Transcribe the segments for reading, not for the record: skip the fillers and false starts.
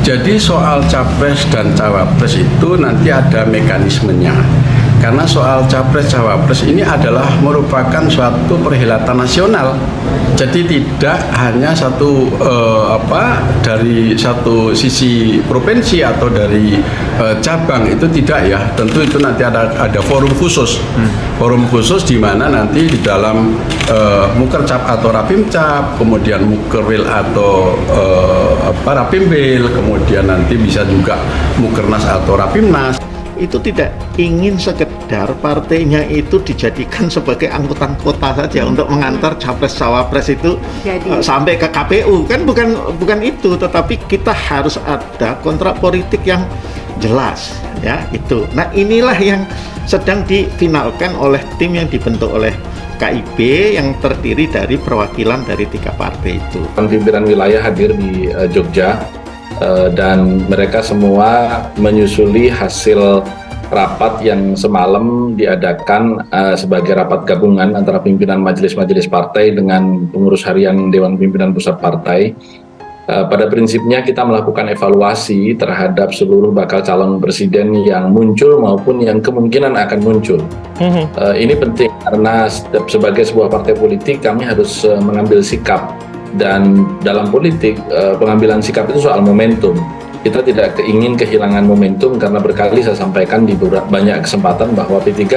Jadi soal capres dan cawapres itu nanti ada mekanismenya. Karena soal capres cawapres ini adalah merupakan suatu perhelatan nasional. Jadi tidak hanya dari satu sisi provinsi atau dari cabang, itu tidak ya. Tentu itu nanti ada forum khusus. Forum khusus di mana nanti di dalam Mukercap atau Rapimcap, kemudian Mukerwil atau Rapimwil, kemudian nanti bisa juga Mukernas atau Rapimnas. Itu tidak ingin sekedar partainya itu dijadikan sebagai angkutan kota saja untuk mengantar capres-cawapres itu sampai ke KPU, kan bukan itu, tetapi kita harus ada kontrak politik yang jelas ya itu. Nah, inilah yang sedang difinalkan oleh tim yang dibentuk oleh KIB yang terdiri dari perwakilan dari 3 partai itu. Pimpinan wilayah hadir di Jogja. Dan mereka semua menyusuli hasil rapat yang semalam diadakan sebagai rapat gabungan antara pimpinan majelis-majelis partai dengan pengurus harian Dewan Pimpinan Pusat Partai. Pada prinsipnya kita melakukan evaluasi terhadap seluruh bakal calon presiden yang muncul maupun yang kemungkinan akan muncul. Ini penting karena sebagai sebuah partai politik kami harus mengambil sikap. Dan dalam politik, pengambilan sikap itu soal momentum. Kita tidak ingin kehilangan momentum karena berkali saya sampaikan di banyak kesempatan bahwa P3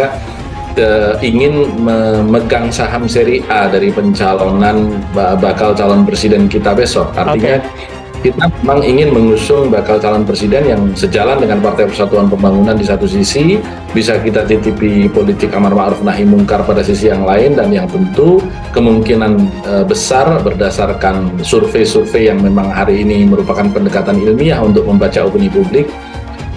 ingin memegang saham seri A dari pencalonan bakal calon presiden kita besok. Artinya kita memang ingin mengusung bakal calon presiden yang sejalan dengan Partai Persatuan Pembangunan di satu sisi, bisa kita titipi politik amar ma'ruf nahi mungkar pada sisi yang lain, dan yang tentu kemungkinan besar berdasarkan survei-survei yang memang hari ini merupakan pendekatan ilmiah untuk membaca opini publik,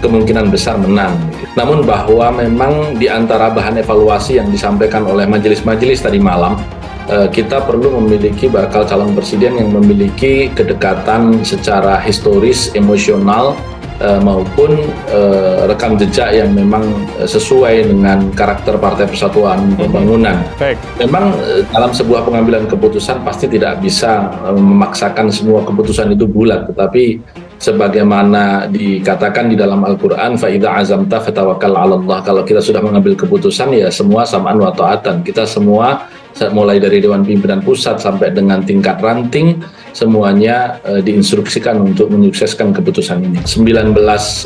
kemungkinan besar menang. Namun bahwa memang di antara bahan evaluasi yang disampaikan oleh majelis-majelis tadi malam, kita perlu memiliki bakal calon presiden yang memiliki kedekatan secara historis, emosional, maupun rekam jejak yang memang sesuai dengan karakter Partai Persatuan Pembangunan. Memang dalam sebuah pengambilan keputusan pasti tidak bisa memaksakan semua keputusan itu bulat, tetapi sebagaimana dikatakan di dalam Al-Quran, فَإِذَا عَزَمْتَ فَتَوَكَّلْ عَلَى اللَّهِ. Kalau kita sudah mengambil keputusan, ya semua sam'an wa ta'atan. Kita semua mulai dari Dewan Pimpinan Pusat sampai dengan tingkat ranting, semuanya diinstruksikan untuk menyukseskan keputusan ini. 19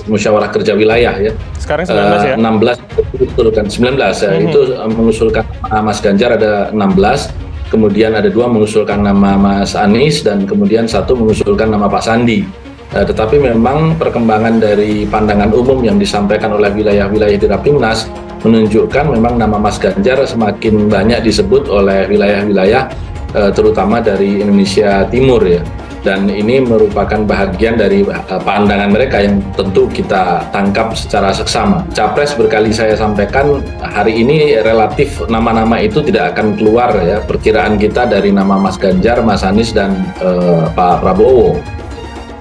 musyawarah kerja wilayah ya. Sekarang 19 ya? 16 mengusulkan 19 ya. Itu mengusulkan Mas Ganjar ada 16, kemudian ada 2 mengusulkan nama Mas Anies, dan kemudian 1 mengusulkan nama Pak Sandi. Tetapi memang perkembangan dari pandangan umum yang disampaikan oleh wilayah-wilayah di Rapimnas menunjukkan memang nama Mas Ganjar semakin banyak disebut oleh wilayah-wilayah terutama dari Indonesia Timur ya. Dan ini merupakan bahagian dari pandangan mereka yang tentu kita tangkap secara seksama. Capres berkali saya sampaikan hari ini relatif nama-nama itu tidak akan keluar ya. Perkiraan kita dari nama Mas Ganjar, Mas Anies, dan Pak Prabowo.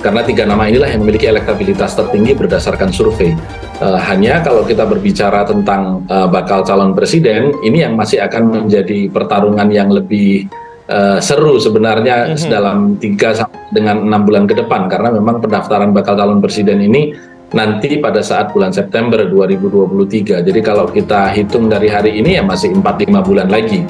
Karena 3 nama inilah yang memiliki elektabilitas tertinggi berdasarkan survei. Hanya kalau kita berbicara tentang bakal calon presiden, ini yang masih akan menjadi pertarungan yang lebih seru sebenarnya dalam 3 sampai dengan 6 bulan ke depan, karena memang pendaftaran bakal calon presiden ini nanti pada saat bulan September 2023. Jadi kalau kita hitung dari hari ini ya masih 4-5 bulan lagi.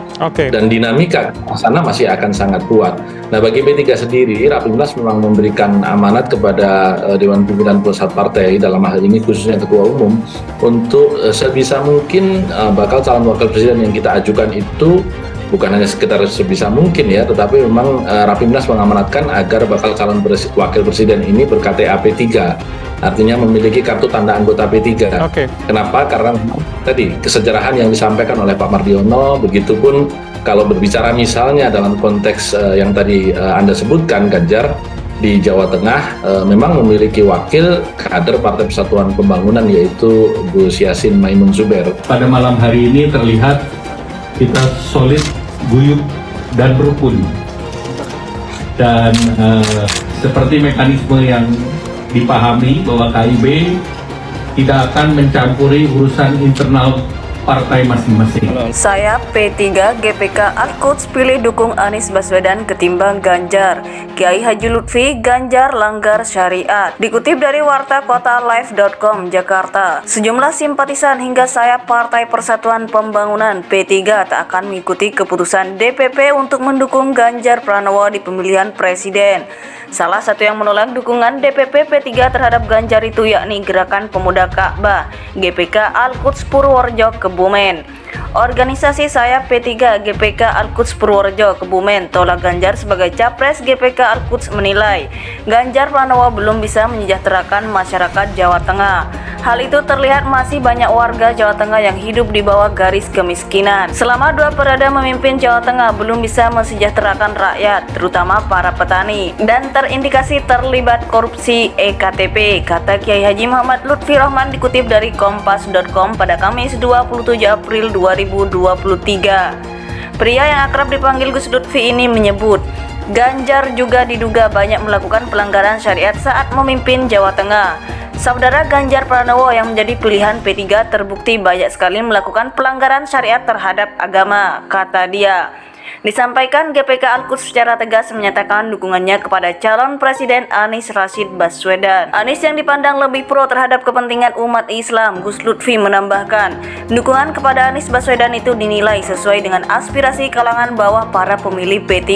Dan dinamika sana masih akan sangat kuat. Nah, bagi P3 sendiri, Rapimnas memang memberikan amanat kepada Dewan Pimpinan Pusat Partai, dalam hal ini khususnya Ketua Umum, untuk sebisa mungkin bakal calon wakil presiden yang kita ajukan itu bukan hanya sekedar sebisa mungkin ya, tetapi memang Rapimnas mengamanatkan agar bakal calon wakil presiden ini ber-KTA P3. Artinya memiliki kartu tanda anggota P3. Kenapa? Karena tadi kesejarahan yang disampaikan oleh Pak Mardiono, begitupun kalau berbicara misalnya dalam konteks yang tadi Anda sebutkan, Ganjar di Jawa Tengah memang memiliki wakil kader Partai Persatuan Pembangunan, yaitu Gus Yassin Maimun Zubair. Pada malam hari ini terlihat kita solid, guyup, dan rukun. Dan seperti mekanisme yang dipahami bahwa KIB tidak akan mencampuri urusan internal partai masing-masing. Saya P3 GPK Al-Quds pilih dukung Anies Baswedan ketimbang Ganjar. Kiai Haji Lutfi, Ganjar langgar syariat. Dikutip dari warta kotalive.com Jakarta, sejumlah simpatisan hingga sayap Partai Persatuan Pembangunan P3 tak akan mengikuti keputusan DPP untuk mendukung Ganjar Pranowo di pemilihan presiden. Salah satu yang menolak dukungan DPP P3 terhadap Ganjar itu yakni Gerakan Pemuda Ka'bah GPK Al-Quds Purworejo Kebumen. Organisasi saya P3 GPK Al-Quds Purworejo Kebumen tolak Ganjar sebagai capres. GPK Al-Quds menilai Ganjar Pranowo belum bisa menyejahterakan masyarakat Jawa Tengah. Hal itu terlihat masih banyak warga Jawa Tengah yang hidup di bawah garis kemiskinan. Selama 2 periode memimpin Jawa Tengah belum bisa mensejahterakan rakyat, terutama para petani, dan terindikasi terlibat korupsi EKTP, kata Kiai Haji Muhammad Lutfi Rahman dikutip dari kompas.com pada Kamis 27 April 2023. Pria yang akrab dipanggil Gus Lutfi ini menyebut Ganjar juga diduga banyak melakukan pelanggaran syariat saat memimpin Jawa Tengah. Saudara Ganjar Pranowo yang menjadi pilihan P3 terbukti banyak sekali melakukan pelanggaran syariat terhadap agama, kata dia. Disampaikan GPK Al-Quds secara tegas menyatakan dukungannya kepada calon presiden Anies Rashid Baswedan. Anies yang dipandang lebih pro terhadap kepentingan umat Islam, Gus Lutfi menambahkan, dukungan kepada Anies Baswedan itu dinilai sesuai dengan aspirasi kalangan bawah para pemilih P3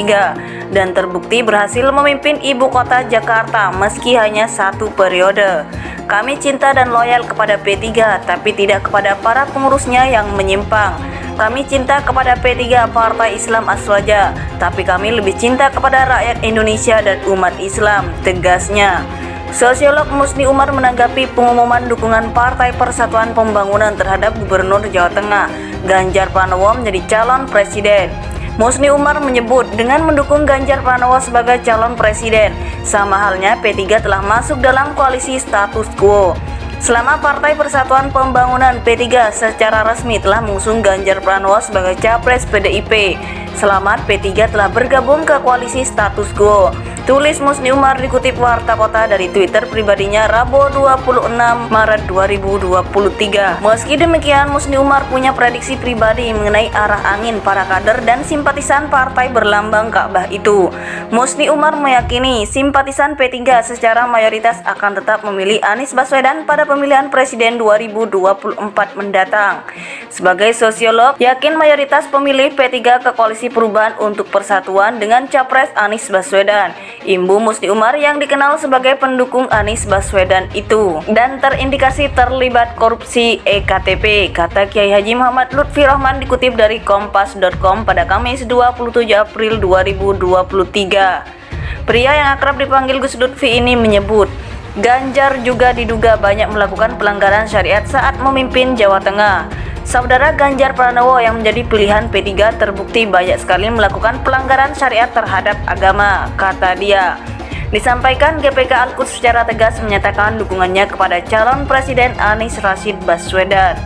dan terbukti berhasil memimpin ibu kota Jakarta meski hanya 1 periode. Kami cinta dan loyal kepada P3 tapi tidak kepada para pengurusnya yang menyimpang. Kami cinta kepada P3 Partai Islam Aswaja, tapi kami lebih cinta kepada rakyat Indonesia dan umat Islam, tegasnya. Sosiolog Musni Umar menanggapi pengumuman dukungan Partai Persatuan Pembangunan terhadap Gubernur Jawa Tengah, Ganjar Pranowo menjadi calon presiden. Musni Umar menyebut dengan mendukung Ganjar Pranowo sebagai calon presiden, sama halnya P3 telah masuk dalam koalisi status quo. Selama Partai Persatuan Pembangunan P3 secara resmi telah mengusung Ganjar Pranowo sebagai capres PDIP, selamat P3 telah bergabung ke koalisi status quo. Tulis Musni Umar dikutip Warta Kota dari Twitter pribadinya Rabu 26 Maret 2023. Meski demikian, Musni Umar punya prediksi pribadi mengenai arah angin para kader dan simpatisan partai berlambang Ka'bah itu. Musni Umar meyakini simpatisan P3 secara mayoritas akan tetap memilih Anies Baswedan pada pemilihan presiden 2024 mendatang. Sebagai sosiolog, yakin mayoritas pemilih P3 ke Koalisi Perubahan untuk Persatuan dengan capres Anies Baswedan. Imbu Musni Umar yang dikenal sebagai pendukung Anies Baswedan itu dan terindikasi terlibat korupsi EKTP, kata Kiai Haji Muhammad Lutfi Rahman dikutip dari kompas.com pada Kamis 27 April 2023. Pria yang akrab dipanggil Gus Lutfi ini menyebut Ganjar juga diduga banyak melakukan pelanggaran syariat saat memimpin Jawa Tengah. Saudara Ganjar Pranowo yang menjadi pilihan P3 terbukti banyak sekali melakukan pelanggaran syariat terhadap agama, kata dia. Disampaikan GPK Al-Quds secara tegas menyatakan dukungannya kepada calon presiden Anies Rashid Baswedan.